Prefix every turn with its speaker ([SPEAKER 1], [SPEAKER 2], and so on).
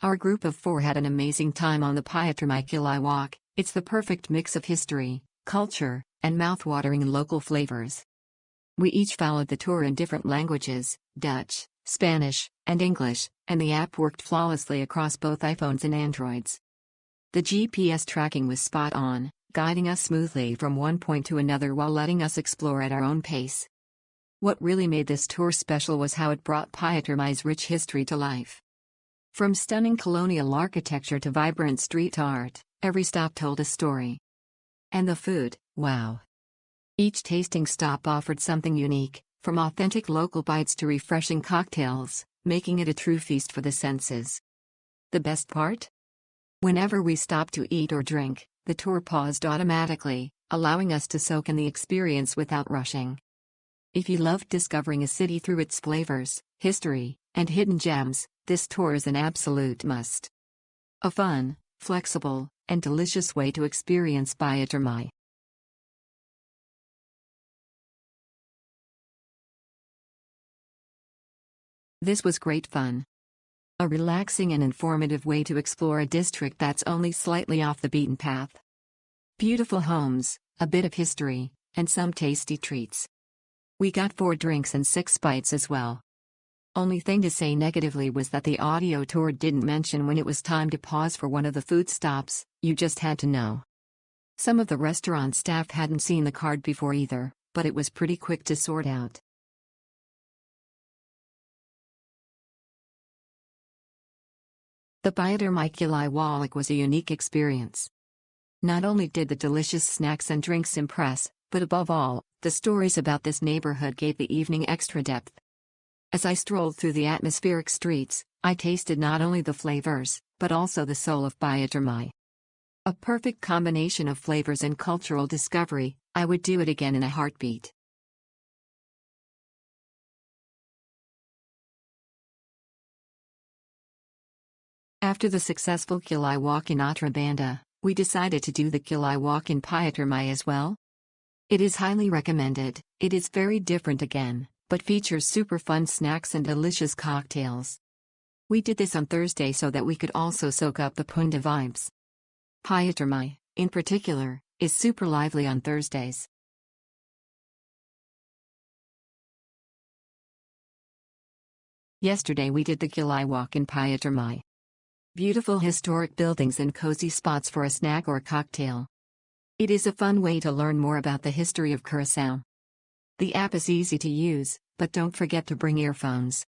[SPEAKER 1] Our group of 4 had an amazing time on the Pietermaai CuliWalk. It's the perfect mix of history, culture, and mouth-watering local flavors. We each followed the tour in different languages, Dutch, Spanish, and English, and the app worked flawlessly across both iPhones and Androids. The GPS tracking was spot on, guiding us smoothly from one point to another while letting us explore at our own pace. What really made this tour special was how it brought Pietermaai's rich history to life. From stunning colonial architecture to vibrant street art, every stop told a story. And the food, wow! Each tasting stop offered something unique, from authentic local bites to refreshing cocktails, making it a true feast for the senses. The best part? Whenever we stopped to eat or drink, the tour paused automatically, allowing us to soak in the experience without rushing. If you loved discovering a city through its flavors, history, and hidden gems, this tour is an absolute must. A fun, flexible, and delicious way to experience Pietermaai. This was great fun. A relaxing and informative way to explore a district that's only slightly off the beaten path. Beautiful homes, a bit of history, and some tasty treats. We got 4 drinks and 6 bites as well. Only thing to say negatively was that the audio tour didn't mention when it was time to pause for one of the food stops. You just had to know. Some of the restaurant staff hadn't seen the card before either, but it was pretty quick to sort out. The Pietermaai CuliWalk was a unique experience. Not only did the delicious snacks and drinks impress, but above all, the stories about this neighborhood gave the evening extra depth. As I strolled through the atmospheric streets, I tasted not only the flavors, but also the soul of Pietermaai. A perfect combination of flavors and cultural discovery. I would do it again in a heartbeat. After the successful CuliWalk in Otrabanda, we decided to do the CuliWalk in Pietermaai as well. It is highly recommended. It is very different again, but features super fun snacks and delicious cocktails. We did this on Thursday so that we could also soak up the Punda vibes. Pietermaai, in particular, is super lively on Thursdays. Yesterday we did the CuliWalk in Pietermaai. Beautiful historic buildings and cozy spots for a snack or cocktail. It is a fun way to learn more about the history of Curaçao. The app is easy to use, but don't forget to bring earphones.